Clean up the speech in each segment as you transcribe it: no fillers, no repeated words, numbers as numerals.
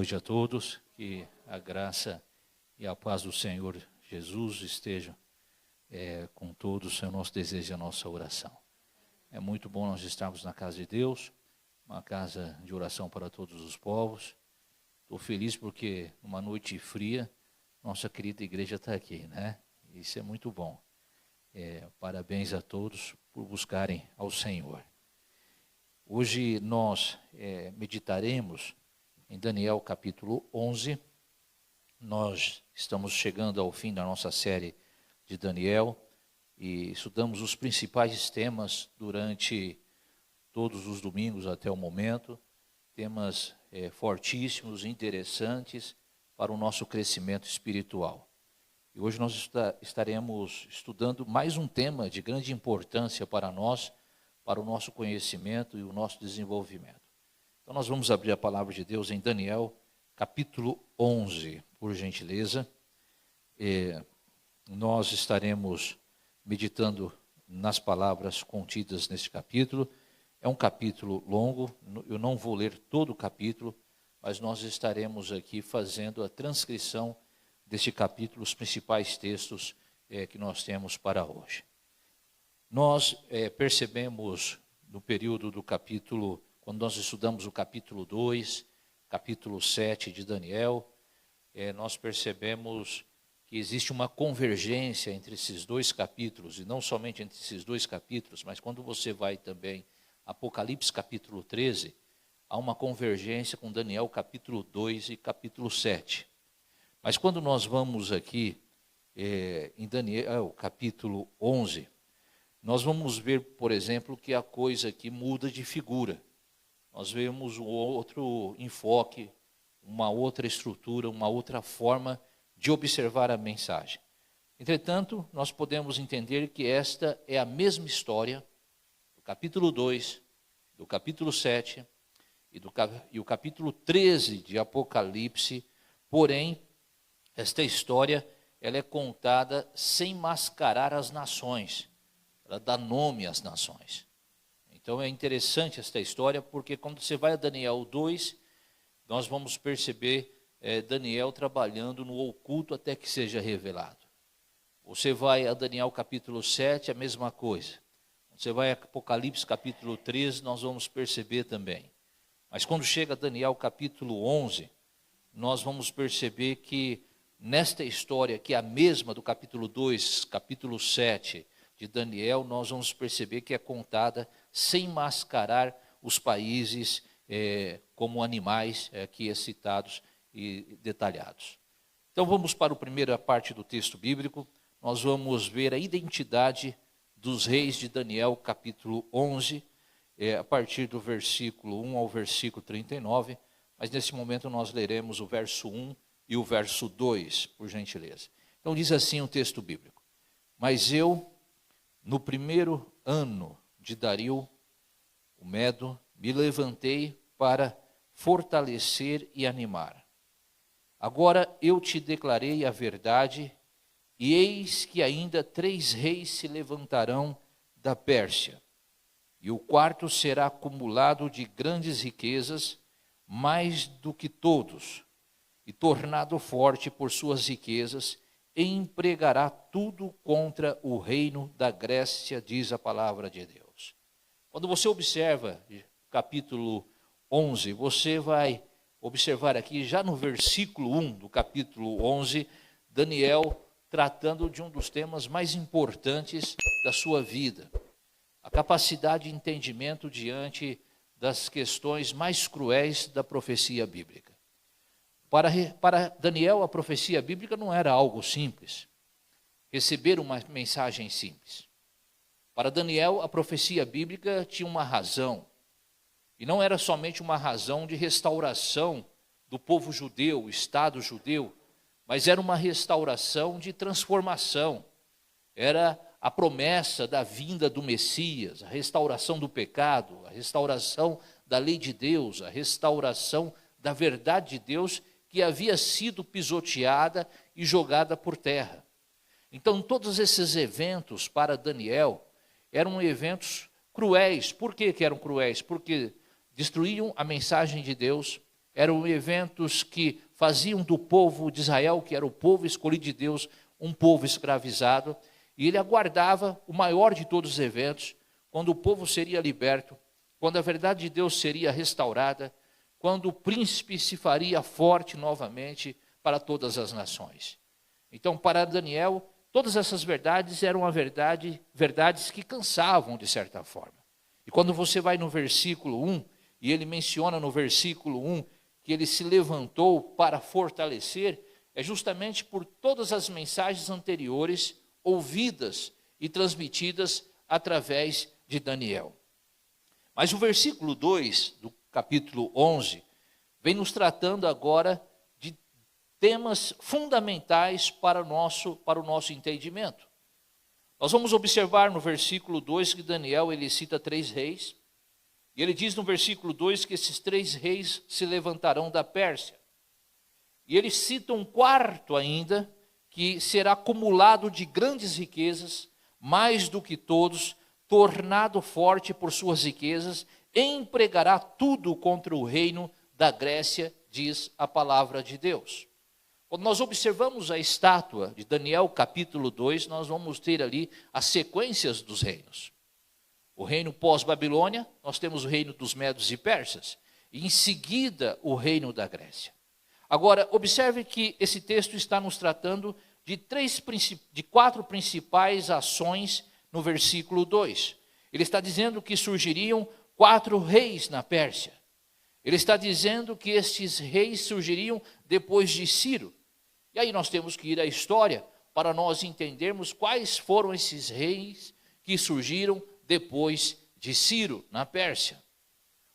noite a todos, que a graça e a paz do Senhor Jesus estejam com todos, é o nosso desejo e a nossa oração. É muito bom nós estarmos na casa de Deus, uma casa de oração para todos os povos. Estou feliz porque numa noite fria, nossa querida igreja está aqui, né? Isso é muito bom. Parabéns a todos por buscarem ao Senhor. Hoje nós meditaremos em Daniel capítulo 11, nós estamos chegando ao fim da nossa série de Daniel e estudamos os principais temas durante todos os domingos até o momento, temas fortíssimos, interessantes para o nosso crescimento espiritual. E hoje nós estaremos estudando mais um tema de grande importância para nós, para o nosso conhecimento e o nosso desenvolvimento. Então nós vamos abrir a palavra de Deus em Daniel, capítulo 11, por gentileza. Nós estaremos meditando nas palavras contidas neste capítulo. É um capítulo longo, eu não vou ler todo o capítulo, mas nós estaremos aqui fazendo a transcrição deste capítulo, os principais textos que nós temos para hoje. Nós percebemos no período do capítulo, quando nós estudamos o capítulo 2, capítulo 7 de Daniel, nós percebemos que existe uma convergência entre esses dois capítulos, e não somente entre esses dois capítulos, mas quando você vai também Apocalipse capítulo 13, há uma convergência com Daniel capítulo 2 e capítulo 7. Mas quando nós vamos aqui em Daniel capítulo 11, nós vamos ver, por exemplo, que a coisa aqui muda de figura. Nós vemos um outro enfoque, uma outra estrutura, uma outra forma de observar a mensagem. Entretanto, nós podemos entender que esta é a mesma história do capítulo 2, do capítulo 7 e o capítulo 13 de Apocalipse, porém, esta história ela é contada sem mascarar as nações, ela dá nome às nações. Então é interessante esta história, porque quando você vai a Daniel 2, nós vamos perceber Daniel trabalhando no oculto até que seja revelado. Você vai a Daniel capítulo 7, a mesma coisa. Você vai a Apocalipse capítulo 13, nós vamos perceber também. Mas quando chega a Daniel capítulo 11, nós vamos perceber que nesta história, que é a mesma do capítulo 2, capítulo 7 de Daniel, nós vamos perceber que é contada sem mascarar os países como animais aqui citados e detalhados. Então vamos para a primeira parte do texto bíblico. Nós vamos ver a identidade dos reis de Daniel, capítulo 11, a partir do versículo 1 ao versículo 39, mas nesse momento nós leremos o verso 1 e o verso 2, por gentileza. Então diz assim o texto bíblico: Mas eu, no primeiro ano de Dario, o Medo, me levantei para fortalecer e animar. Agora eu te declarei a verdade, e eis que ainda 3 reis se levantarão da Pérsia, e o quarto será acumulado de grandes riquezas, mais do que todos, e tornado forte por suas riquezas, e empregará tudo contra o reino da Grécia, diz a palavra de Deus. Quando você observa capítulo 11, você vai observar aqui, já no versículo 1 do capítulo 11, Daniel tratando de um dos temas mais importantes da sua vida, a capacidade de entendimento diante das questões mais cruéis da profecia bíblica. Para Daniel, a profecia bíblica não era algo simples, receber uma mensagem simples. Para Daniel, a profecia bíblica tinha uma razão, e não era somente uma razão de restauração do povo judeu, o Estado judeu, mas era uma restauração de transformação. Era a promessa da vinda do Messias, a restauração do pecado, a restauração da lei de Deus, a restauração da verdade de Deus que havia sido pisoteada e jogada por terra. Então, todos esses eventos para Daniel eram eventos cruéis. Por que eram cruéis? Porque destruíam a mensagem de Deus, eram eventos que faziam do povo de Israel, que era o povo escolhido de Deus, um povo escravizado, e ele aguardava o maior de todos os eventos, quando o povo seria liberto, quando a verdade de Deus seria restaurada, quando o príncipe se faria forte novamente para todas as nações. Então, para Daniel, todas essas verdades eram verdades que cansavam de certa forma. E quando você vai no versículo 1, e ele menciona no versículo 1 que ele se levantou para fortalecer, é justamente por todas as mensagens anteriores ouvidas e transmitidas através de Daniel. Mas o versículo 2 do capítulo 11 vem nos tratando agora de temas fundamentais para o nosso entendimento. Nós vamos observar no versículo 2 que Daniel ele cita 3 reis, e ele diz no versículo 2 que esses 3 reis se levantarão da Pérsia. E ele cita um quarto ainda, que será acumulado de grandes riquezas, mais do que todos, tornado forte por suas riquezas, empregará tudo contra o reino da Grécia, diz a palavra de Deus. Quando nós observamos a estátua de Daniel capítulo 2, nós vamos ter ali as sequências dos reinos. O reino pós-Babilônia, nós temos o reino dos Medos e Persas, e em seguida o reino da Grécia. Agora, observe que esse texto está nos tratando de 4 principais ações no versículo 2. Ele está dizendo que surgiriam 4 reis na Pérsia. Ele está dizendo que estes reis surgiriam depois de Ciro. E aí nós temos que ir à história para nós entendermos quais foram esses reis que surgiram depois de Ciro na Pérsia.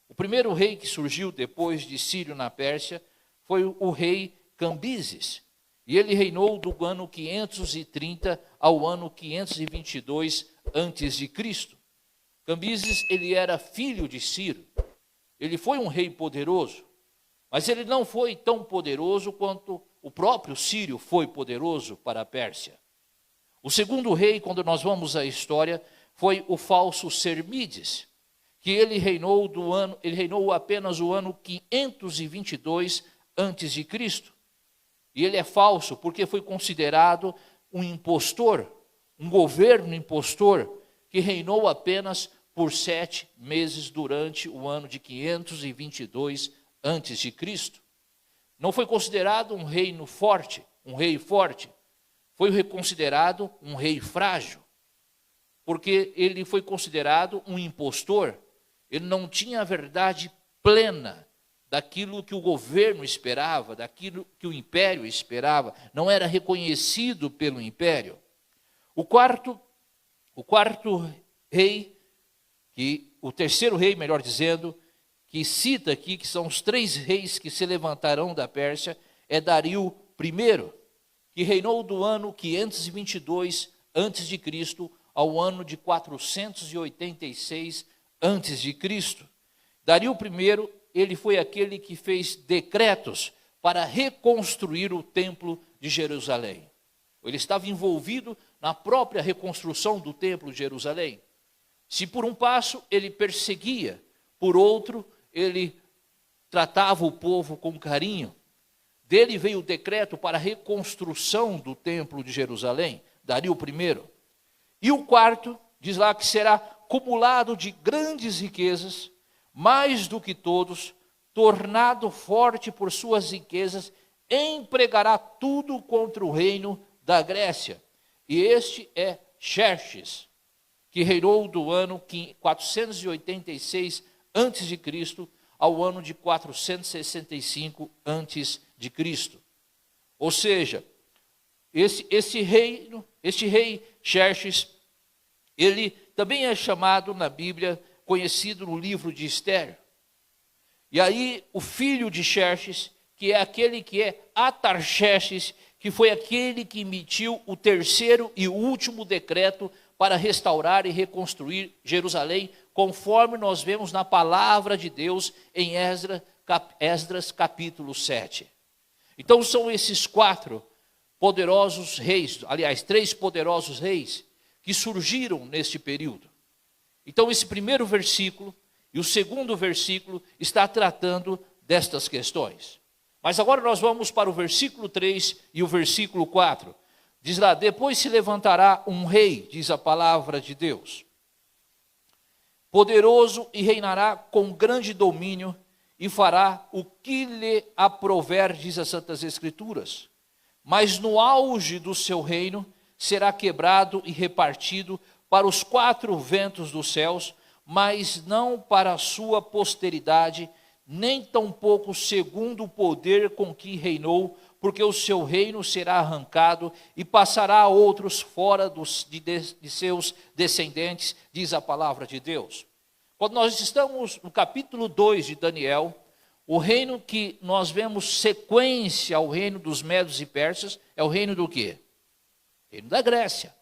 O primeiro rei que surgiu depois de Ciro na Pérsia foi o rei Cambises. E ele reinou do ano 530 ao ano 522 a.C. Cambises, ele era filho de Ciro. Ele foi um rei poderoso, mas ele não foi tão poderoso quanto o próprio Ciro foi poderoso para a Pérsia. O segundo rei, quando nós vamos à história, foi o falso Sermides, que ele reinou apenas o ano 522 a.C. E ele é falso porque foi considerado um impostor, um governo impostor, que reinou apenas por 7 meses durante o ano de 522 a.C. Não foi considerado um reino forte, um rei forte, foi considerado um rei frágil, porque ele foi considerado um impostor, ele não tinha a verdade plena daquilo que o governo esperava, daquilo que o império esperava, não era reconhecido pelo império. O quarto rei, o terceiro rei, melhor dizendo, que cita aqui, que são os 3 reis que se levantarão da Pérsia, é Dario I, que reinou do ano 522 a.C. ao ano de 486 a.C. Dario I, ele foi aquele que fez decretos para reconstruir o templo de Jerusalém. Ele estava envolvido na própria reconstrução do templo de Jerusalém. Se por um passo ele perseguia, por outro ele tratava o povo com carinho. Dele veio o decreto para a reconstrução do templo de Jerusalém, Dario I. E o quarto, diz lá que será acumulado de grandes riquezas, mais do que todos, tornado forte por suas riquezas, empregará tudo contra o reino da Grécia. E este é Xerxes, que reinou do ano 486 a.C. ao ano de 465 a.C. Ou seja, este rei Xerxes, ele também é chamado na Bíblia, conhecido no livro de Esther. E aí o filho de Xerxes, que é aquele que é Atarxerxes, que foi aquele que emitiu o terceiro e último decreto para restaurar e reconstruir Jerusalém, conforme nós vemos na palavra de Deus em Esdras capítulo 7. Então são esses 4 poderosos reis, aliás, 3 poderosos reis, que surgiram neste período. Então esse primeiro versículo e o segundo versículo está tratando destas questões. Mas agora nós vamos para o versículo 3 e o versículo 4. Diz lá: depois se levantará um rei, diz a palavra de Deus, poderoso, e reinará com grande domínio, e fará o que lhe aprouver, diz as Santas Escrituras. Mas no auge do seu reino será quebrado e repartido para os 4 ventos dos céus, mas não para a sua posteridade, nem tampouco segundo o poder com que reinou, porque o seu reino será arrancado e passará a outros fora de seus descendentes, diz a palavra de Deus. Quando nós estamos no capítulo 2 de Daniel, o reino que nós vemos sequência ao reino dos Medos e Persas é o reino do quê? Reino da Grécia.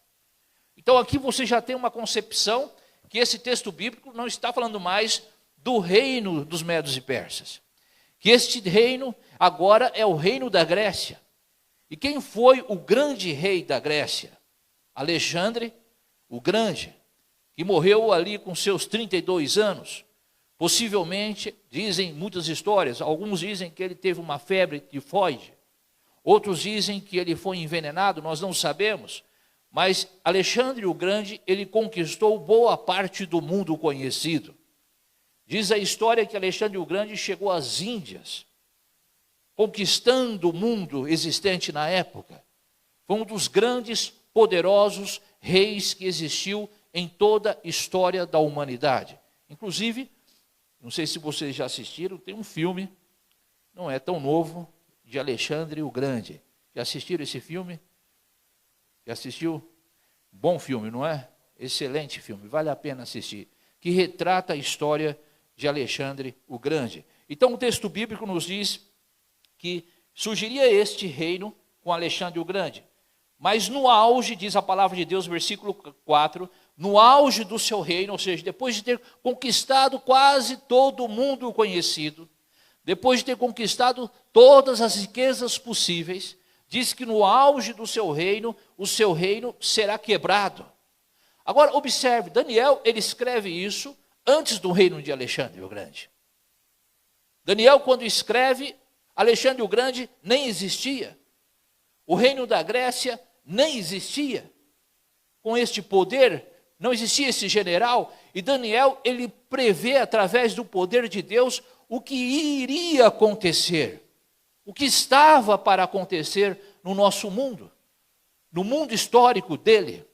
Então aqui você já tem uma concepção que esse texto bíblico não está falando mais do reino dos Medos e Persas. Que este reino agora é o reino da Grécia. E quem foi o grande rei da Grécia? Alexandre o Grande, que morreu ali com seus 32 anos. Possivelmente, dizem muitas histórias, alguns dizem que ele teve uma febre tifoide, outros dizem que ele foi envenenado, nós não sabemos. Mas Alexandre o Grande, ele conquistou boa parte do mundo conhecido. Diz a história que Alexandre o Grande chegou às Índias, conquistando o mundo existente na época. Foi um dos grandes, poderosos reis que existiu em toda a história da humanidade. Inclusive, não sei se vocês já assistiram, tem um filme, não é tão novo, de Alexandre o Grande. Já assistiram esse filme? Já assistiu? Bom filme, não é? Excelente filme, vale a pena assistir. Que retrata a história de Alexandre o Grande. Então o texto bíblico nos diz que surgiria este reino com Alexandre o Grande. Mas no auge, diz a palavra de Deus, versículo 4, no auge do seu reino, ou seja, depois de ter conquistado quase todo o mundo conhecido, depois de ter conquistado todas as riquezas possíveis, diz que no auge do seu reino, o seu reino será quebrado. Agora, observe, Daniel, ele escreve isso antes do reino de Alexandre o Grande. Daniel, quando escreve, Alexandre o Grande nem existia. O reino da Grécia nem existia. Com este poder, não existia esse general. E Daniel, ele prevê, através do poder de Deus, o que iria acontecer. O que estava para acontecer no nosso mundo. No mundo histórico dele.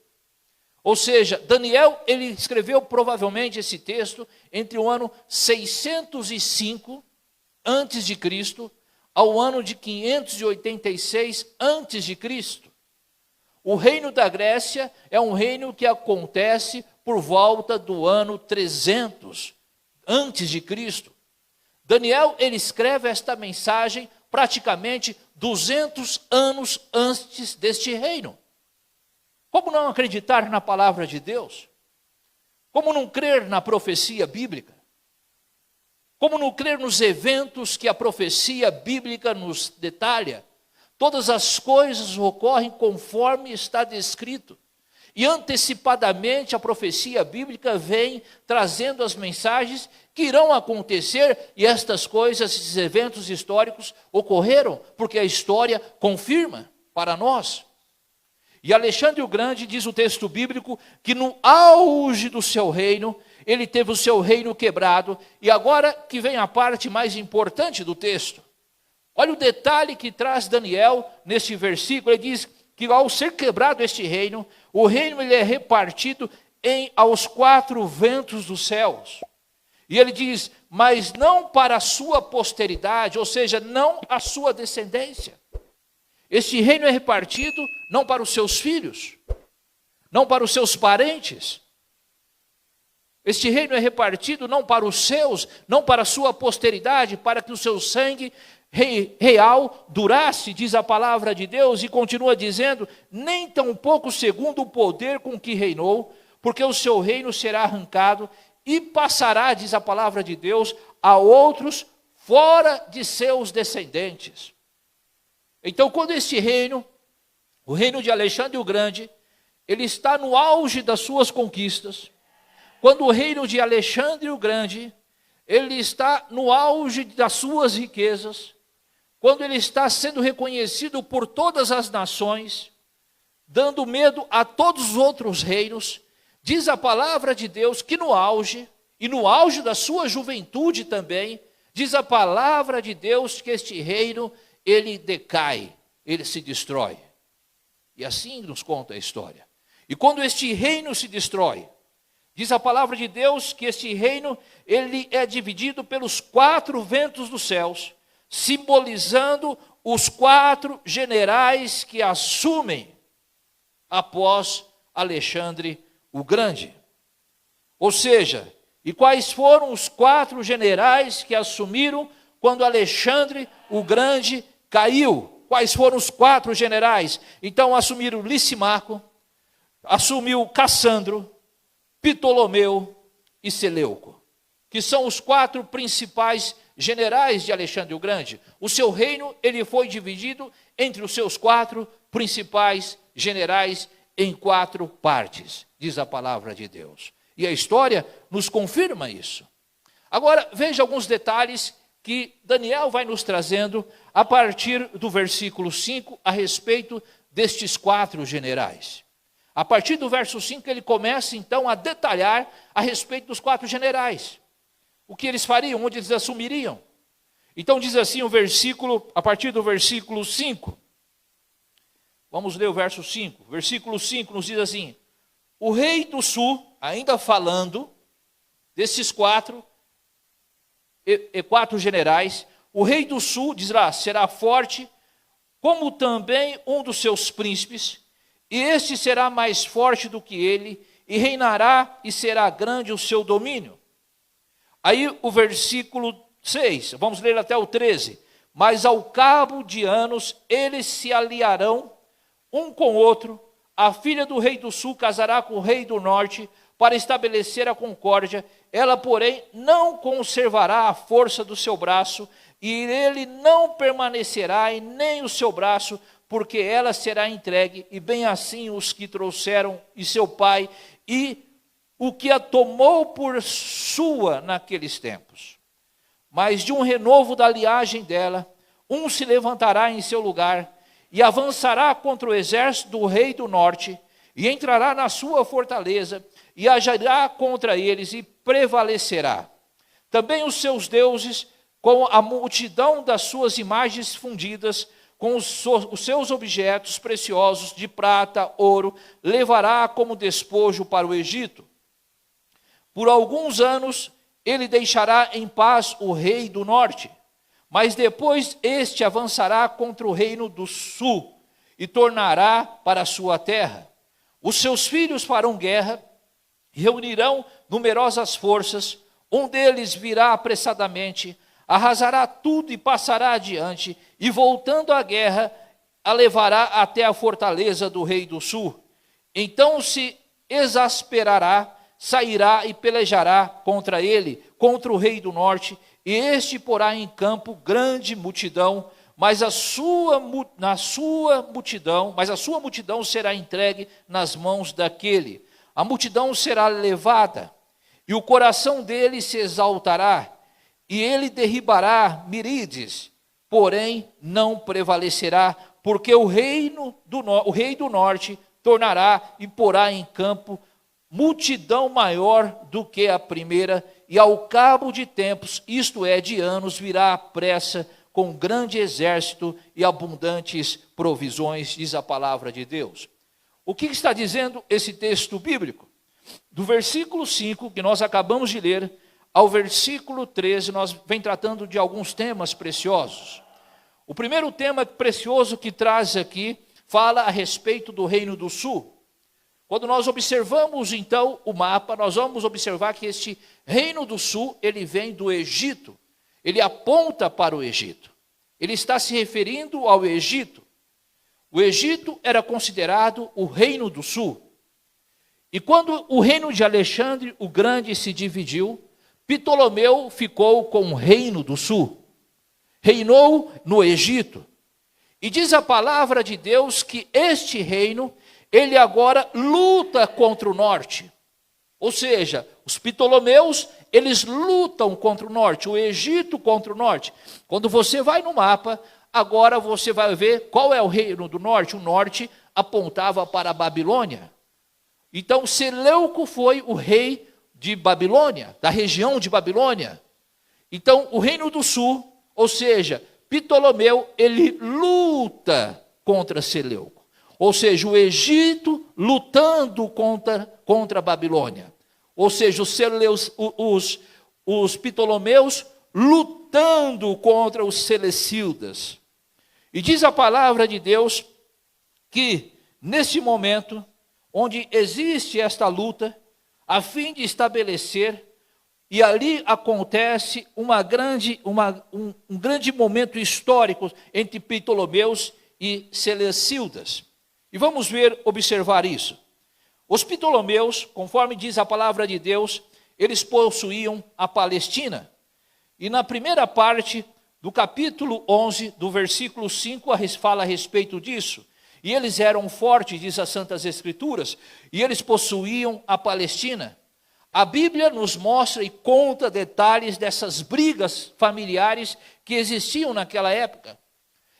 Ou seja, Daniel, ele escreveu provavelmente esse texto entre o ano 605 antes de Cristo ao ano de 586 antes de Cristo. O reino da Grécia é um reino que acontece por volta do ano 300 antes de Cristo. Daniel, ele escreve esta mensagem praticamente 200 anos antes deste reino. Como não acreditar na palavra de Deus? Como não crer na profecia bíblica? Como não crer nos eventos que a profecia bíblica nos detalha? Todas as coisas ocorrem conforme está descrito. E antecipadamente a profecia bíblica vem trazendo as mensagens que irão acontecer, e estas coisas, esses eventos históricos ocorreram, porque a história confirma para nós. E Alexandre o Grande, diz o texto bíblico, que no auge do seu reino, ele teve o seu reino quebrado. E agora que vem a parte mais importante do texto. Olha o detalhe que traz Daniel neste versículo. Ele diz que ao ser quebrado este reino, o reino ele é repartido aos 4 ventos dos céus. E ele diz, mas não para a sua posteridade, ou seja, não a sua descendência. Este reino é repartido não para os seus filhos, não para os seus parentes. Este reino é repartido não para os seus, não para a sua posteridade, para que o seu sangue real durasse, diz a palavra de Deus, e continua dizendo, nem tampouco segundo o poder com que reinou, porque o seu reino será arrancado e passará, diz a palavra de Deus, a outros fora de seus descendentes. Então, quando este reino, o reino de Alexandre o Grande, ele está no auge das suas conquistas, quando o reino de Alexandre o Grande ele está no auge das suas riquezas, quando ele está sendo reconhecido por todas as nações, dando medo a todos os outros reinos, diz a palavra de Deus que no auge, e no auge da sua juventude também, diz a palavra de Deus que este reino, ele decai, ele se destrói. E assim nos conta a história. E quando este reino se destrói, diz a palavra de Deus que este reino, ele é dividido pelos 4 ventos dos céus, simbolizando os 4 generais que assumem após Alexandre o Grande. Ou seja, e quais foram os 4 generais que assumiram quando Alexandre o Grande caiu? Quais foram os 4 generais? Então assumiram Licimaco, assumiu Cassandro, Ptolomeu e Seleuco, que são os 4 principais generais de Alexandre o Grande. O seu reino, ele foi dividido entre os seus 4 principais generais em 4 partes, diz a palavra de Deus. E a história nos confirma isso. Agora, veja alguns detalhes que Daniel vai nos trazendo a partir do versículo 5 a respeito destes 4 generais. A partir do verso 5 ele começa então a detalhar a respeito dos 4 generais. O que eles fariam, onde eles assumiriam. Então diz assim o versículo, a partir do versículo 5. Vamos ler o verso 5. Versículo 5 nos diz assim: o rei do sul, ainda falando desses 4 generais, o rei do sul, diz lá, será forte, como também um dos seus príncipes, e este será mais forte do que ele, e reinará e será grande o seu domínio. Aí o versículo 6, vamos ler até o 13. Mas ao cabo de anos, eles se aliarão um com o outro, a filha do rei do sul casará com o rei do norte, para estabelecer a concórdia, ela, porém, não conservará a força do seu braço, e ele não permanecerá em nem o seu braço, porque ela será entregue, e bem assim os que trouxeram, e seu pai, e o que a tomou por sua naqueles tempos. Mas de um renovo da linhagem dela, um se levantará em seu lugar, e avançará contra o exército do rei do norte, e entrará na sua fortaleza, e agirá contra eles, e prevalecerá. Também os seus deuses, com a multidão das suas imagens fundidas, com os seus objetos preciosos de prata, ouro, levará como despojo para o Egito. Por alguns anos, ele deixará em paz o rei do norte, mas depois este avançará contra o reino do sul, e tornará para a sua terra. Os seus filhos farão guerra, reunirão numerosas forças, um deles virá apressadamente, arrasará tudo e passará adiante, e voltando à guerra, a levará até a fortaleza do rei do sul. Então se exasperará, sairá e pelejará contra ele, contra o rei do norte, e este porá em campo grande multidão, mas a sua multidão será entregue nas mãos daquele. A multidão será levada, e o coração dele se exaltará, e ele derribará Miríades, porém não prevalecerá, porque o rei do norte tornará e porá em campo multidão maior do que a primeira, e ao cabo de tempos, isto é, de anos, virá à pressa com grande exército e abundantes provisões, diz a palavra de Deus. O que está dizendo esse texto bíblico? Do versículo 5, que nós acabamos de ler, ao versículo 13, nós vem tratando de alguns temas preciosos. O primeiro tema precioso que traz aqui, fala a respeito do reino do sul. Quando nós observamos então o mapa, nós vamos observar que este reino do sul, ele vem do Egito. Ele aponta para o Egito. Ele está se referindo ao Egito. O Egito era considerado o reino do sul. E quando o reino de Alexandre o Grande se dividiu, Ptolomeu ficou com o reino do sul. Reinou no Egito. E diz a palavra de Deus que este reino, ele agora luta contra o norte. Ou seja, os Ptolomeus, eles lutam contra o norte, o Egito contra o norte. Quando você vai no mapa, agora você vai ver qual é o reino do norte. O norte apontava para a Babilônia. Então, Seleuco foi o rei de Babilônia, da região de Babilônia. Então, o reino do sul, ou seja, Ptolomeu, ele luta contra Seleuco. Ou seja, o Egito lutando contra a Babilônia. Ou seja, os Ptolomeus lutando contra os Seleucidas. E diz a palavra de Deus que, nesse momento, onde existe esta luta, a fim de estabelecer, e ali acontece um grande momento histórico entre Ptolomeus e Seleucidas. E vamos observar isso. Os Ptolomeus, conforme diz a palavra de Deus, eles possuíam a Palestina. E na primeira parte do capítulo 11, do versículo 5, fala a respeito disso. E eles eram fortes, diz as Santas Escrituras, e eles possuíam a Palestina. A Bíblia nos mostra e conta detalhes dessas brigas familiares que existiam naquela época.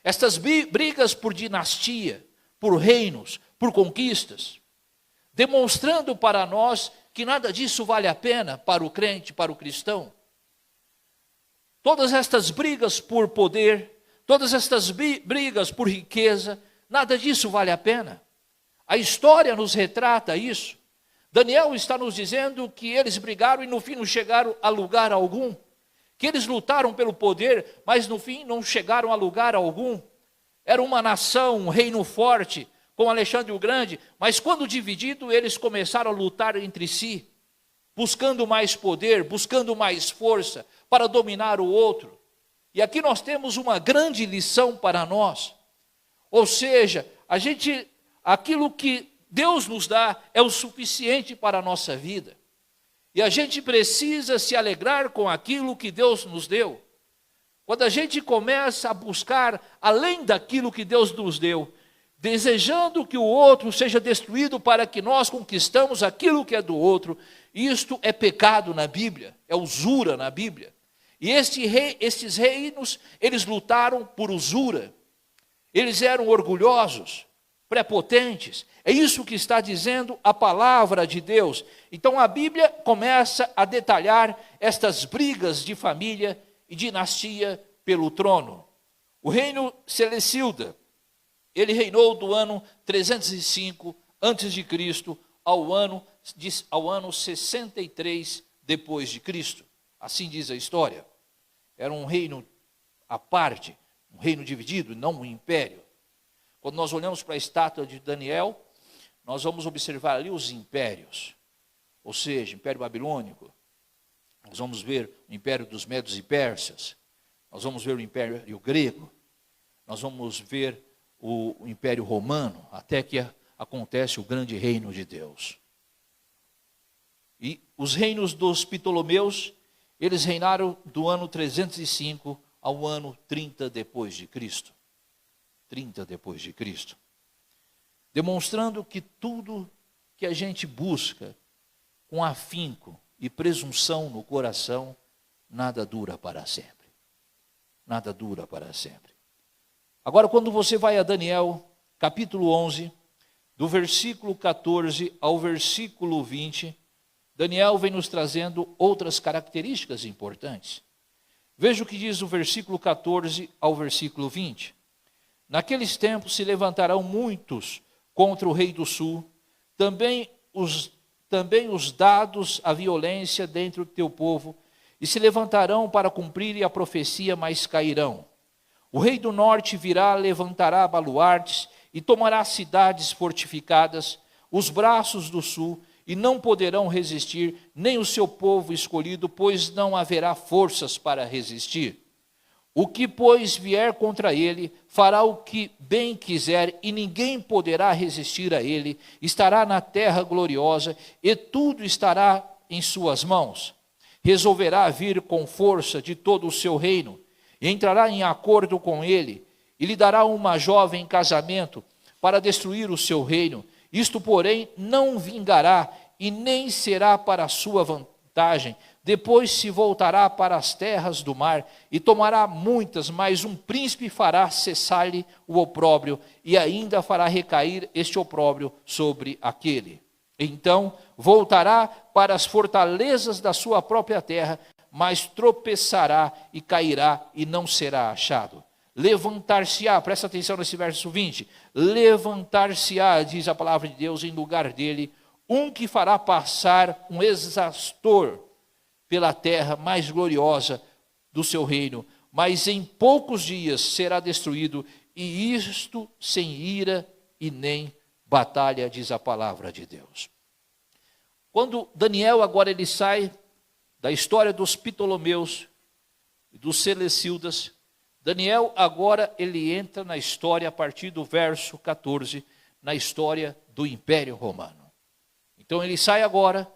Essas brigas por dinastia, por reinos, por conquistas, demonstrando para nós que nada disso vale a pena para o crente, para o cristão. Todas estas brigas por poder, todas estas brigas por riqueza, nada disso vale a pena. A história nos retrata isso. Daniel está nos dizendo que eles brigaram e no fim não chegaram a lugar algum. Que eles lutaram pelo poder, mas no fim não chegaram a lugar algum. Era uma nação, um reino forte, com Alexandre o Grande, mas quando dividido, eles começaram a lutar entre si, buscando mais poder, buscando mais força, para dominar o outro. E aqui nós temos uma grande lição para nós. Ou seja, aquilo que Deus nos dá é o suficiente para a nossa vida. E a gente precisa se alegrar com aquilo que Deus nos deu. Quando a gente começa a buscar além daquilo que Deus nos deu, desejando que o outro seja destruído para que nós conquistamos aquilo que é do outro, isto é pecado na Bíblia, é usura na Bíblia. E esses reinos, eles lutaram por usura. Eles eram orgulhosos, prepotentes. É isso que está dizendo a palavra de Deus. Então a Bíblia começa a detalhar estas brigas de família e dinastia pelo trono. O reino Seleucida, ele reinou do ano 305 a.C. ao ano 63 depois de Cristo. Assim diz a história. Era um reino à parte, um reino dividido, não um império. Quando nós olhamos para a estátua de Daniel, nós vamos observar ali os impérios. Ou seja, Império Babilônico. Nós vamos ver o Império dos Medos e Persas. Nós vamos ver o Império Grego. Nós vamos ver o Império Romano, até que acontece o grande reino de Deus. E os reinos dos Ptolomeus, eles reinaram do ano 305 ao ano 30 depois de Cristo. 30 depois de Cristo. Demonstrando que tudo que a gente busca com afinco e presunção no coração, nada dura para sempre. Nada dura para sempre. Agora, quando você vai a Daniel, capítulo 11, do versículo 14 ao versículo 20, Daniel vem nos trazendo outras características importantes. Veja o que diz o versículo 14 ao versículo 20. Naqueles tempos se levantarão muitos contra o rei do sul, também os dados a violência dentro do teu povo, e se levantarão para cumprir a profecia, mas cairão. O rei do norte virá, levantará baluartes e tomará cidades fortificadas, os braços do sul, e não poderão resistir, nem o seu povo escolhido, pois não haverá forças para resistir. O que, pois, vier contra ele, fará o que bem quiser, e ninguém poderá resistir a ele, estará na terra gloriosa, e tudo estará em suas mãos. Resolverá vir com força de todo o seu reino, e entrará em acordo com ele, e lhe dará uma jovem em casamento, para destruir o seu reino. Isto, porém, não vingará, e nem será para a sua vantagem. Depois se voltará para as terras do mar e tomará muitas, mas um príncipe fará cessar-lhe o opróbrio e ainda fará recair este opróbrio sobre aquele. Então voltará para as fortalezas da sua própria terra, mas tropeçará e cairá e não será achado. Levantar-se-á, presta atenção nesse verso 20, levantar-se-á, diz a palavra de Deus, em lugar dele, um que fará passar um exaustor pela terra mais gloriosa do seu reino, mas em poucos dias será destruído, e isto sem ira e nem batalha, diz a palavra de Deus. Quando Daniel agora ele sai da história dos Ptolomeus, dos Seleucidas, Daniel agora ele entra na história a partir do verso 14, na história do Império Romano. Então ele sai agora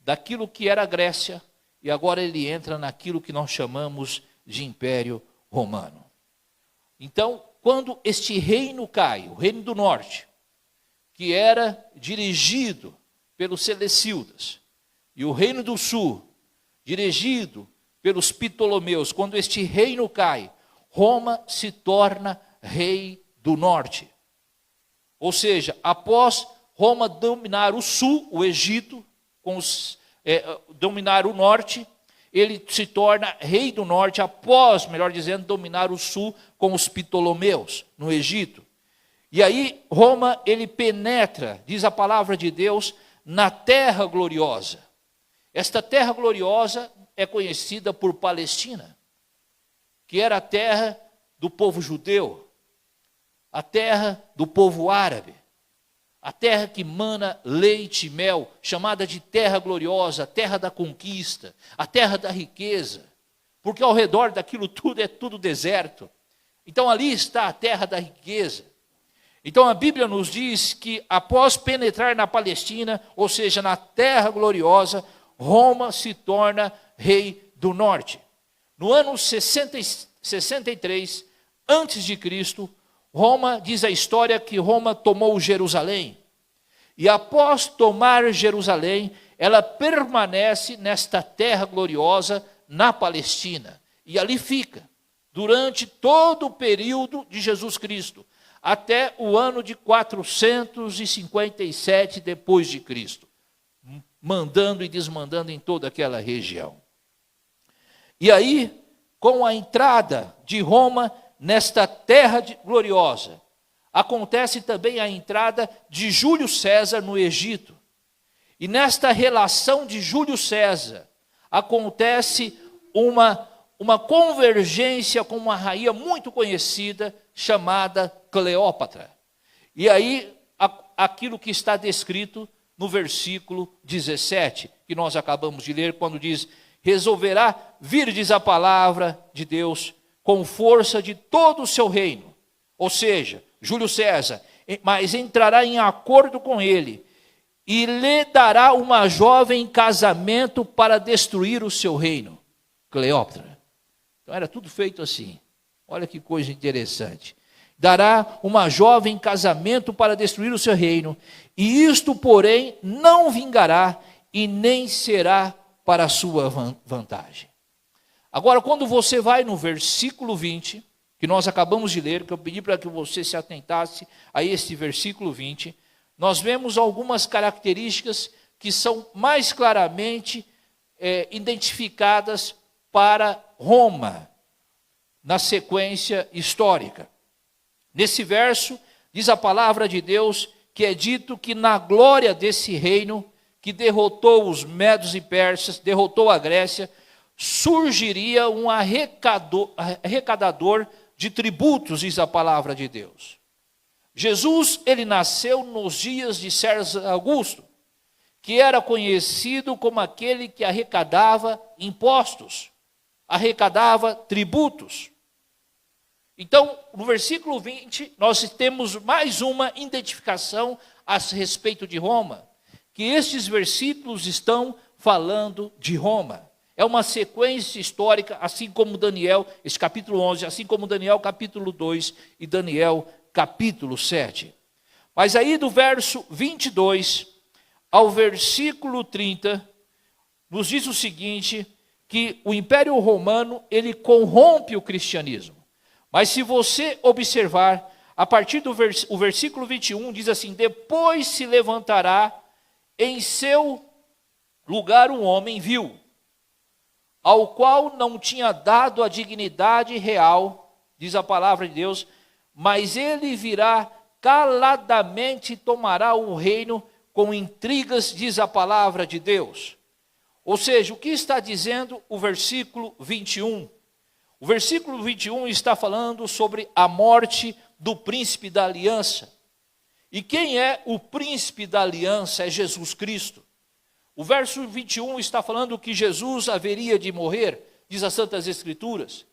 daquilo que era a Grécia, e agora ele entra naquilo que nós chamamos de Império Romano. Então, quando este reino cai, o reino do norte, que era dirigido pelos Seleucidas, e o reino do sul, dirigido pelos Ptolomeus, quando este reino cai, Roma se torna rei do norte. Ou seja, após Roma dominar o sul, o Egito, dominar o norte, ele se torna rei do norte após, melhor dizendo, dominar o sul com os Ptolomeus no Egito. E aí Roma, ele penetra, diz a palavra de Deus, na terra gloriosa. Esta terra gloriosa é conhecida por Palestina, que era a terra do povo judeu, a terra do povo árabe, a terra que mana leite e mel, chamada de terra gloriosa, a terra da conquista, a terra da riqueza, porque ao redor daquilo tudo é tudo deserto. Então ali está a terra da riqueza. Então a Bíblia nos diz que após penetrar na Palestina, ou seja, na terra gloriosa, Roma se torna rei do norte. No ano 63 antes de Cristo, Roma, diz a história que Roma tomou Jerusalém. E após tomar Jerusalém, ela permanece nesta terra gloriosa na Palestina. E ali fica, durante todo o período de Jesus Cristo, até o ano de 457 depois de Cristo, mandando e desmandando em toda aquela região. E aí, com a entrada de Roma nesta terra gloriosa, acontece também a entrada de Júlio César no Egito. E nesta relação de Júlio César, acontece uma convergência com uma rainha muito conhecida, chamada Cleópatra. E aí, aquilo que está descrito no versículo 17, que nós acabamos de ler, quando diz: resolverá vir, diz a palavra de Deus, com força de todo o seu reino, ou seja, Júlio César, mas entrará em acordo com ele, e lhe dará uma jovem em casamento para destruir o seu reino, Cleópatra. Então era tudo feito assim, olha que coisa interessante. Dará uma jovem em casamento para destruir o seu reino, e isto, porém, não vingará, e nem será para a sua vantagem. Agora, quando você vai no versículo 20, que nós acabamos de ler, que eu pedi para que você se atentasse a este versículo 20, nós vemos algumas características que são mais claramente identificadas para Roma, na sequência histórica. Nesse verso, diz a palavra de Deus, que é dito que na glória desse reino, que derrotou os medos e persas, derrotou a Grécia, surgiria um arrecadador de tributos, diz a palavra de Deus. Jesus, ele nasceu nos dias de César Augusto, que era conhecido como aquele que arrecadava impostos, arrecadava tributos. Então, no versículo 20, nós temos mais uma identificação a respeito de Roma, que estes versículos estão falando de Roma. É uma sequência histórica, assim como Daniel, esse capítulo 11, assim como Daniel capítulo 2 e Daniel capítulo 7. Mas aí do verso 22 ao versículo 30, nos diz o seguinte, que o Império Romano, ele corrompe o cristianismo. Mas se você observar, a partir do versículo 21, diz assim, depois se levantará em seu lugar um homem vil, ao qual não tinha dado a dignidade real, diz a palavra de Deus, mas ele virá caladamente e tomará o reino com intrigas, diz a palavra de Deus. Ou seja, o que está dizendo o versículo 21? O versículo 21 está falando sobre a morte do príncipe da aliança. E quem é o príncipe da aliança? É Jesus Cristo. O verso 21 está falando que Jesus haveria de morrer, diz as Santas Escrituras.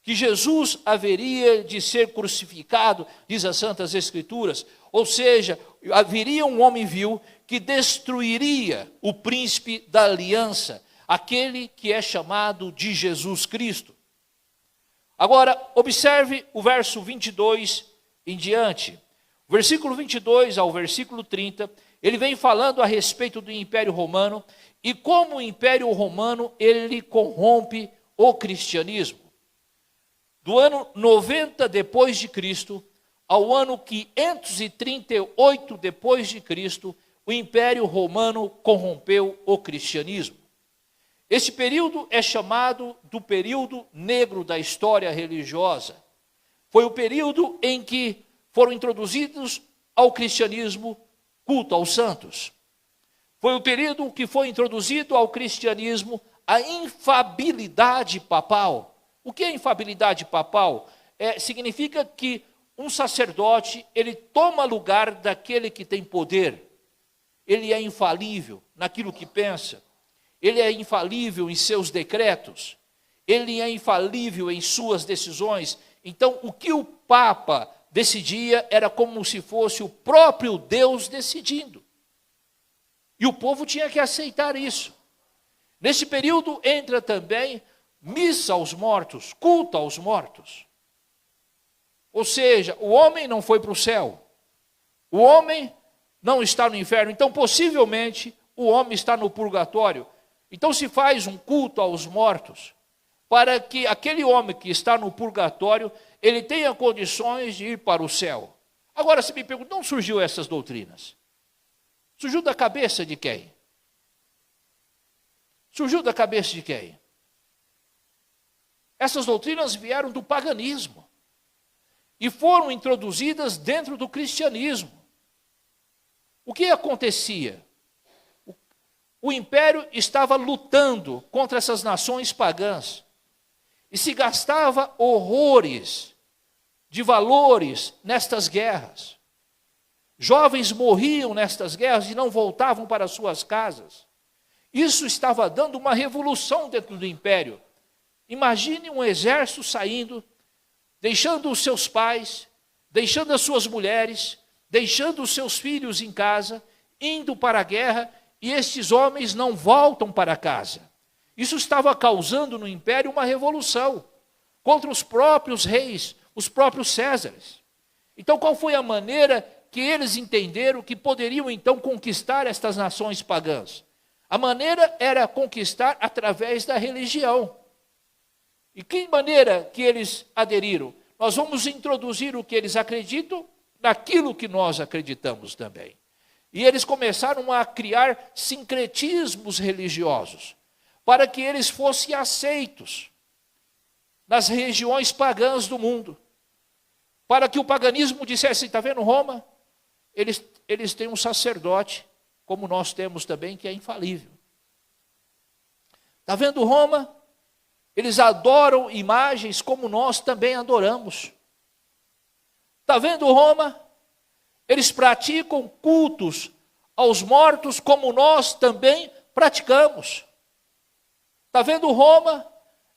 Que Jesus haveria de ser crucificado, diz as Santas Escrituras. Ou seja, haveria um homem vil que destruiria o príncipe da aliança, aquele que é chamado de Jesus Cristo. Agora, observe o verso 22 em diante. O versículo 22 ao versículo 30, ele vem falando a respeito do Império Romano e como o Império Romano ele corrompe o cristianismo. Do ano 90 depois de Cristo ao ano 538 depois de Cristo, o Império Romano corrompeu o cristianismo. Esse período é chamado do período negro da história religiosa. Foi o período em que foram introduzidos ao cristianismo culto aos santos. Foi o período que foi introduzido ao cristianismo a infabilidade papal. O que é infabilidade papal? Significa que um sacerdote, ele toma lugar daquele que tem poder. Ele é infalível naquilo que pensa. Ele é infalível em seus decretos. Ele é infalível em suas decisões. Então, o que o Papa decidia era como se fosse o próprio Deus decidindo. E o povo tinha que aceitar isso. Nesse período entra também missa aos mortos, culto aos mortos. Ou seja, o homem não foi para o céu. O homem não está no inferno. Então, possivelmente, o homem está no purgatório. Então, se faz um culto aos mortos, para que aquele homem que está no purgatório, ele tenha condições de ir para o céu. Agora, se me pergunta, não surgiu essas doutrinas? Surgiu da cabeça de quem? Surgiu da cabeça de quem? Essas doutrinas vieram do paganismo e foram introduzidas dentro do cristianismo. O que acontecia? O império estava lutando contra essas nações pagãs e se gastava horrores de valores nestas guerras. Jovens morriam nestas guerras e não voltavam para suas casas. Isso estava dando uma revolução dentro do império. Imagine um exército saindo, deixando os seus pais, deixando as suas mulheres, deixando os seus filhos em casa, indo para a guerra, e estes homens não voltam para casa. Isso estava causando no império uma revolução contra os próprios reis, os próprios Césares. Então, qual foi a maneira que eles entenderam que poderiam então conquistar estas nações pagãs? A maneira era conquistar através da religião. E que maneira que eles aderiram? Nós vamos introduzir o que eles acreditam naquilo que nós acreditamos também. E eles começaram a criar sincretismos religiosos, para que eles fossem aceitos nas regiões pagãs do mundo. Para que o paganismo dissesse, está vendo Roma? Eles têm um sacerdote, como nós temos também, que é infalível. Está vendo Roma? Eles adoram imagens como nós também adoramos. Está vendo Roma? Eles praticam cultos aos mortos como nós também praticamos. Está vendo Roma?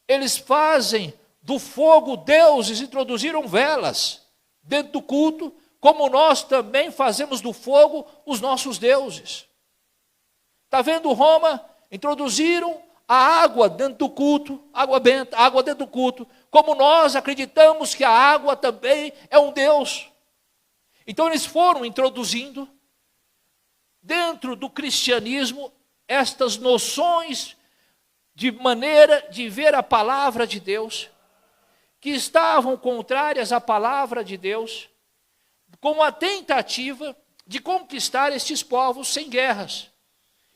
Eles fazem do fogo deuses, introduziram velas dentro do culto, como nós também fazemos do fogo os nossos deuses. Está vendo Roma? Introduziram a água dentro do culto, água benta, água dentro do culto, como nós acreditamos que a água também é um Deus. Então eles foram introduzindo dentro do cristianismo estas noções de maneira de ver a palavra de Deus, que estavam contrárias à palavra de Deus, com a tentativa de conquistar estes povos sem guerras.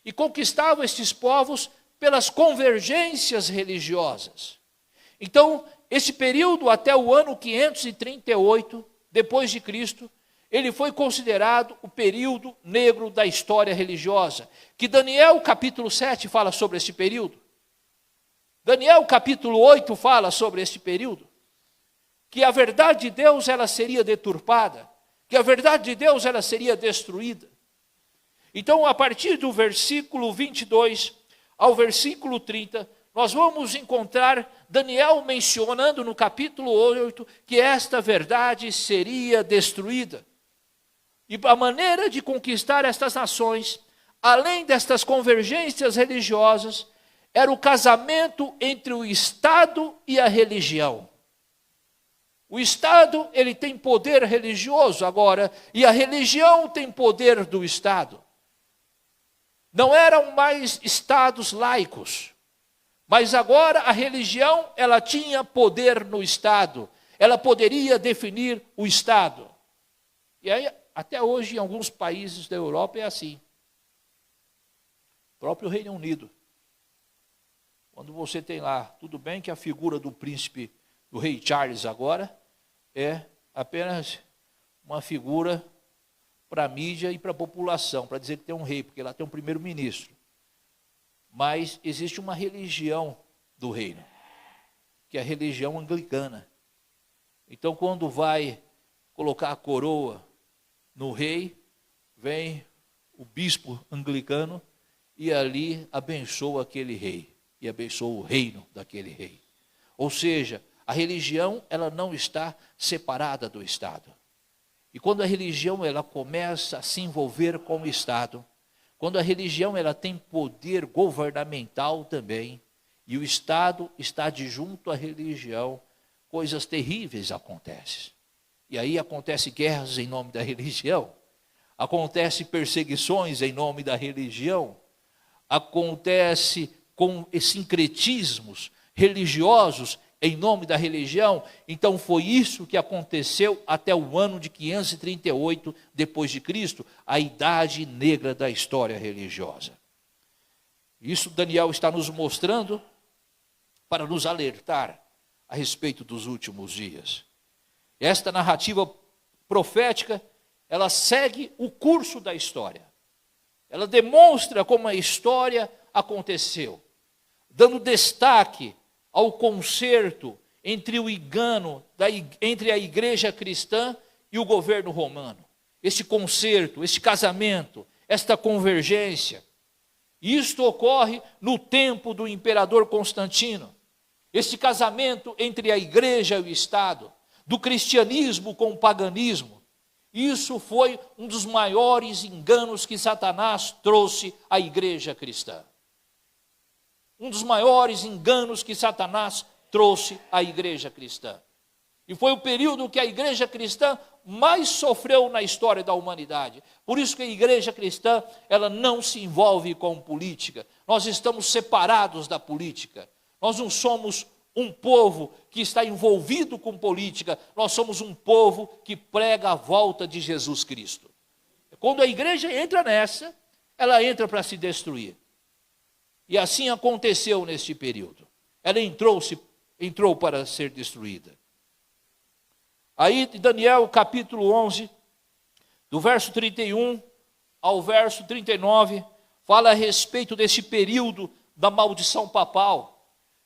E conquistavam estes povos pelas convergências religiosas. Então, esse período até o ano 538 depois de Cristo, ele foi considerado o período negro da história religiosa, que Daniel capítulo 7 fala sobre esse período. Daniel capítulo 8 fala sobre esse período, que a verdade de Deus ela seria deturpada, que a verdade de Deus ela seria destruída. Então, a partir do versículo 22 ao versículo 30, nós vamos encontrar Daniel mencionando no capítulo 8 que esta verdade seria destruída. E a maneira de conquistar estas nações, além destas convergências religiosas, era o casamento entre o Estado e a religião. O Estado, ele tem poder religioso agora, e a religião tem poder do Estado. Não eram mais estados laicos, mas agora a religião, ela tinha poder no Estado. Ela poderia definir o Estado. E aí, até hoje, em alguns países da Europa é assim. O próprio Reino Unido. Quando você tem lá, tudo bem que a figura do príncipe, do rei Charles agora, é apenas uma figura para a mídia e para a população, para dizer que tem um rei, porque lá tem um primeiro-ministro. Mas existe uma religião do reino, que é a religião anglicana. Então, quando vai colocar a coroa no rei, vem o bispo anglicano e ali abençoa aquele rei, e abençoa o reino daquele rei. Ou seja, a religião ela não está separada do Estado. E quando a religião ela começa a se envolver com o Estado, quando a religião ela tem poder governamental também, e o Estado está adjunto à religião, coisas terríveis acontecem. E aí acontecem guerras em nome da religião, acontecem perseguições em nome da religião, acontece com sincretismos religiosos em nome da religião. Então foi isso que aconteceu até o ano de 538 depois de Cristo, a idade negra da história religiosa. Isso Daniel está nos mostrando para nos alertar a respeito dos últimos dias. Esta narrativa profética, ela segue o curso da história. Ela demonstra como a história aconteceu, dando destaque ao concerto entre o engano, entre a igreja cristã e o governo romano. Esse concerto, esse casamento, esta convergência. Isto ocorre no tempo do imperador Constantino. Esse casamento entre a igreja e o Estado, do cristianismo com o paganismo. Isso foi um dos maiores enganos que Satanás trouxe à igreja cristã. Um dos maiores enganos que Satanás trouxe à igreja cristã. E foi o período que a igreja cristã mais sofreu na história da humanidade. Por isso que a igreja cristã, ela não se envolve com política. Nós estamos separados da política. Nós não somos um povo que está envolvido com política. Nós somos um povo que prega a volta de Jesus Cristo. Quando a igreja entra nessa, ela entra para se destruir. E assim aconteceu neste período. Ela entrou para ser destruída. Aí Daniel capítulo 11, do verso 31 ao verso 39, fala a respeito desse período da maldição papal,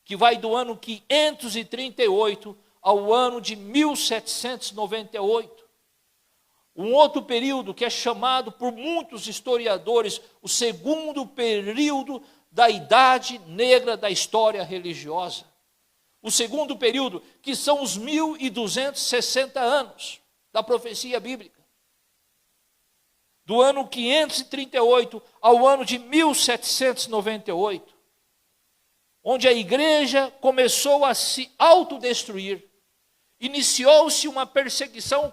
que vai do ano 538 ao ano de 1798. Um outro período que é chamado por muitos historiadores o segundo período da idade negra da história religiosa. O segundo período, que são os 1260 anos da profecia bíblica. Do ano 538 ao ano de 1798. Onde a igreja começou a se autodestruir. Iniciou-se uma perseguição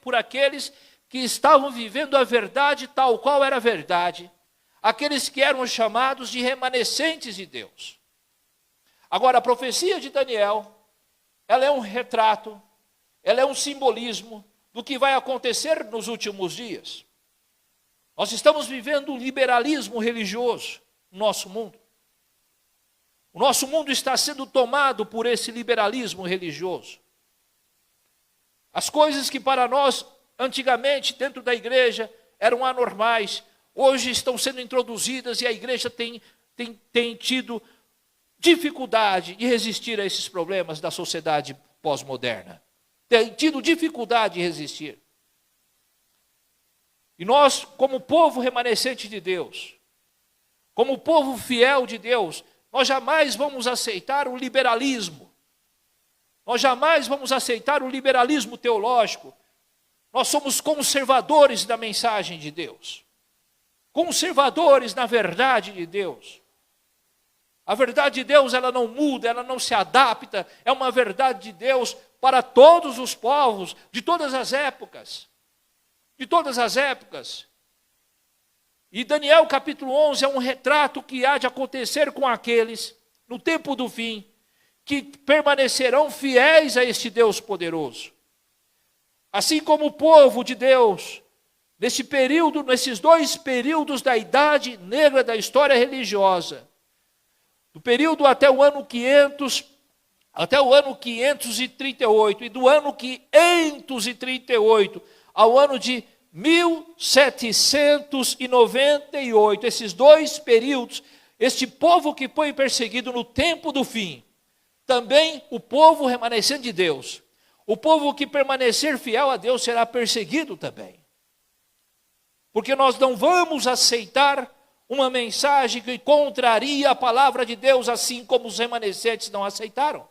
por aqueles que estavam vivendo a verdade tal qual era a verdade, aqueles que eram chamados de remanescentes de Deus. Agora, a profecia de Daniel, ela é um retrato, ela é um simbolismo do que vai acontecer nos últimos dias. Nós estamos vivendo um liberalismo religioso no nosso mundo. O nosso mundo está sendo tomado por esse liberalismo religioso. As coisas que para nós, antigamente, dentro da igreja, eram anormais, hoje estão sendo introduzidas e a igreja tem tido dificuldade de resistir a esses problemas da sociedade pós-moderna. Tem tido dificuldade de resistir. E nós, como povo remanescente de Deus, como povo fiel de Deus, nós jamais vamos aceitar o liberalismo. Nós jamais vamos aceitar o liberalismo teológico. Nós somos conservadores da mensagem de Deus. Conservadores na verdade de Deus. A verdade de Deus, ela não muda, ela não se adapta. É uma verdade de Deus para todos os povos, de todas as épocas. De todas as épocas. E Daniel capítulo 11 é um retrato que há de acontecer com aqueles, no tempo do fim, que permanecerão fiéis a este Deus poderoso. Assim como o povo de Deus, nesse período, nesses dois períodos da idade negra da história religiosa, do período até o ano 500, até o ano 538, e do ano 538 ao ano de 1798, esses dois períodos, este povo que foi perseguido no tempo do fim, também o povo remanescente de Deus, o povo que permanecer fiel a Deus será perseguido também. Porque nós não vamos aceitar uma mensagem que contraria a palavra de Deus, assim como os remanescentes não aceitaram.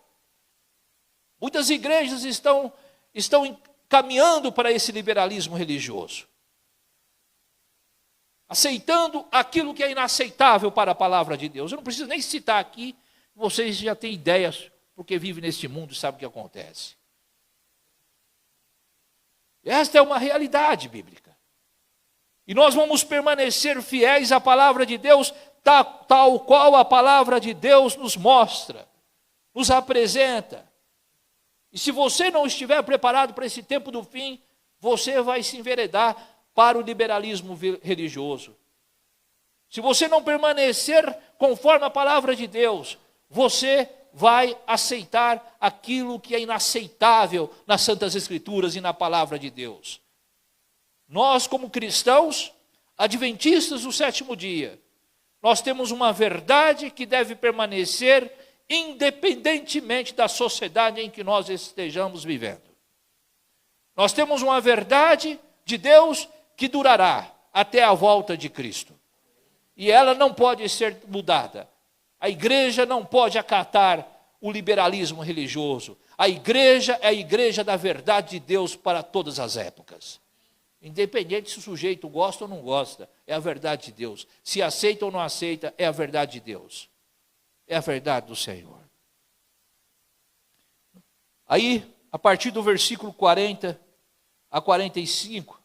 Muitas igrejas estão caminhando para esse liberalismo religioso, aceitando aquilo que é inaceitável para a palavra de Deus. Eu não preciso nem citar aqui, vocês já têm ideias, porque vivem neste mundo e sabem o que acontece. Esta é uma realidade bíblica. E nós vamos permanecer fiéis à palavra de Deus, tal qual a palavra de Deus nos mostra, nos apresenta. E se você não estiver preparado para esse tempo do fim, você vai se enveredar para o liberalismo religioso. Se você não permanecer conforme a palavra de Deus, você vai aceitar aquilo que é inaceitável nas Santas Escrituras e na palavra de Deus. Nós, como cristãos, adventistas do sétimo dia, nós temos uma verdade que deve permanecer independentemente da sociedade em que nós estejamos vivendo. Nós temos uma verdade de Deus que durará até a volta de Cristo. E ela não pode ser mudada. A igreja não pode acatar o liberalismo religioso. A igreja é a igreja da verdade de Deus para todas as épocas. Independente se o sujeito gosta ou não gosta, é a verdade de Deus. Se aceita ou não aceita, é a verdade de Deus. É a verdade do Senhor. Aí, a partir do versículo 40 a 45,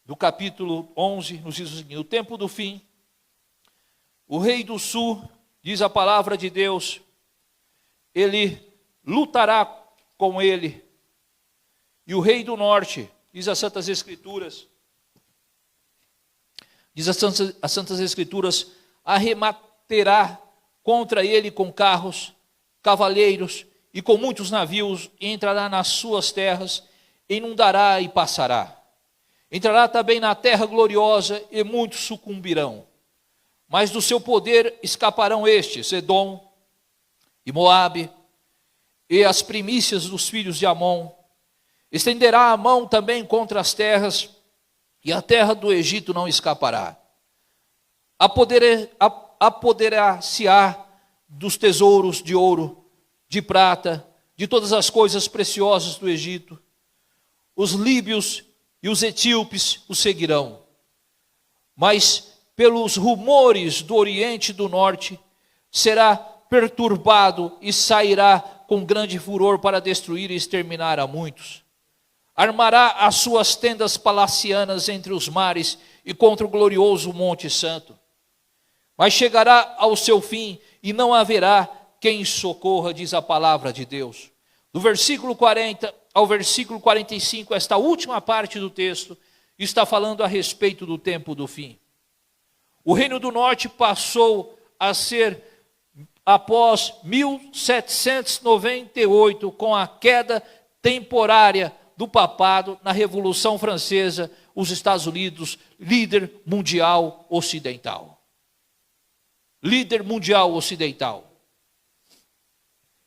do capítulo 11, nos diz o seguinte: no tempo do fim, o rei do sul, diz a palavra de Deus, ele lutará com ele. E o rei do norte, diz as Santas Escrituras, as Santas Escrituras, arrematerá contra ele com carros, cavaleiros e com muitos navios, e entrará nas suas terras, inundará e passará. Entrará também na terra gloriosa, e muitos sucumbirão. Mas do seu poder escaparão estes, Edom e Moabe, e as primícias dos filhos de Amon. Estenderá a mão também contra as terras, e a terra do Egito não escapará. Apoderar-se-á dos tesouros de ouro, de prata, de todas as coisas preciosas do Egito. Os líbios e os etíopes o seguirão. Mas pelos rumores do Oriente e do Norte, será perturbado e sairá com grande furor para destruir e exterminar a muitos. armará as suas tendas palacianas entre os mares e contra o glorioso Monte Santo. Mas chegará ao seu fim e não haverá quem socorra, diz a palavra de Deus. Do versículo 40 ao versículo 45, esta última parte do texto está falando a respeito do tempo do fim. O Reino do Norte passou a ser, após 1798, com a queda temporária do papado na Revolução Francesa, os Estados Unidos, líder mundial ocidental. Líder mundial ocidental.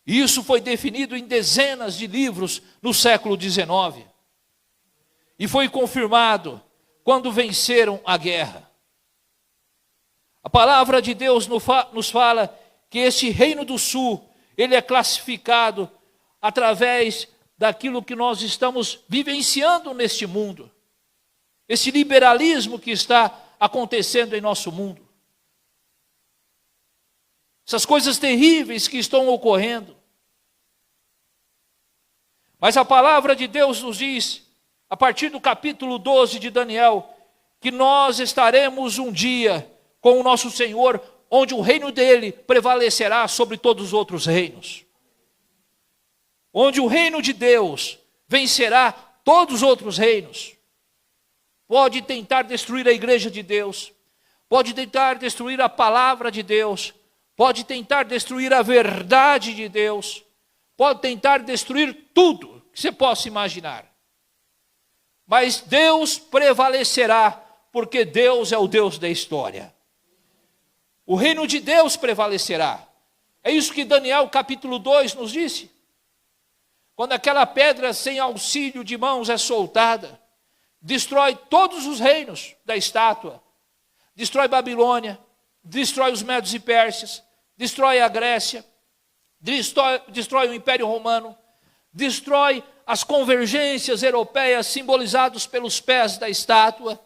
Isso foi definido em dezenas de livros no século XIX. E foi confirmado quando venceram a guerra. A palavra de Deus nos fala que esse Reino do Sul, ele é classificado através daquilo que nós estamos vivenciando neste mundo. Esse liberalismo que está acontecendo em nosso mundo. Essas coisas terríveis que estão ocorrendo. Mas a palavra de Deus nos diz, a partir do capítulo 12 de Daniel, que nós estaremos um dia com o nosso Senhor, onde o reino dele prevalecerá sobre todos os outros reinos. Onde o reino de Deus vencerá todos os outros reinos. Pode tentar destruir a igreja de Deus, pode tentar destruir a palavra de Deus, pode tentar destruir a verdade de Deus, pode tentar destruir tudo que você possa imaginar. Mas Deus prevalecerá, porque Deus é o Deus da história. O reino de Deus prevalecerá. É isso que Daniel capítulo 2 nos disse. Quando aquela pedra sem auxílio de mãos é soltada, destrói todos os reinos da estátua, destrói Babilônia, destrói os Medos e Pérsias, destrói a Grécia, destrói o Império Romano, destrói as convergências europeias simbolizadas pelos pés da estátua,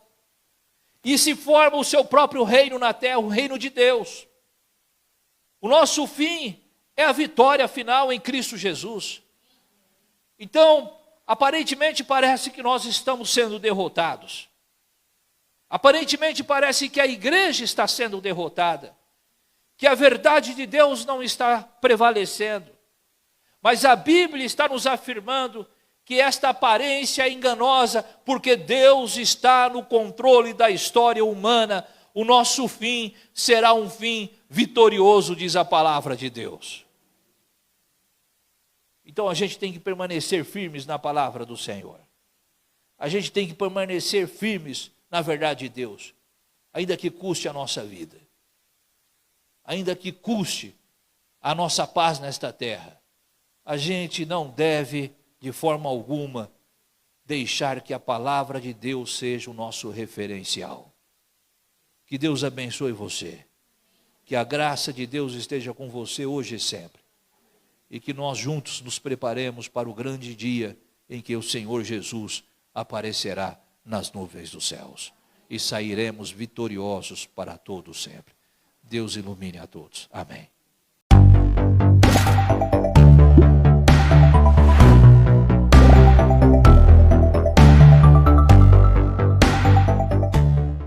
e se forma o seu próprio reino na terra, o reino de Deus. O nosso fim é a vitória final em Cristo Jesus. Então, aparentemente parece que nós estamos sendo derrotados. Aparentemente parece que a igreja está sendo derrotada, que a verdade de Deus não está prevalecendo. Mas a Bíblia está nos afirmando que esta aparência é enganosa, porque Deus está no controle da história humana. O nosso fim será um fim vitorioso, diz a palavra de Deus. Então a gente tem que permanecer firmes na palavra do Senhor. A gente tem que permanecer firmes na verdade de Deus, ainda que custe a nossa vida. Ainda que custe a nossa paz nesta terra. A gente não deve, de forma alguma, deixar que a palavra de Deus seja o nosso referencial. Que Deus abençoe você. Que a graça de Deus esteja com você hoje e sempre. E que nós juntos nos preparemos para o grande dia em que o Senhor Jesus aparecerá nas nuvens dos céus. E sairemos vitoriosos para todo sempre. Deus ilumine a todos. Amém.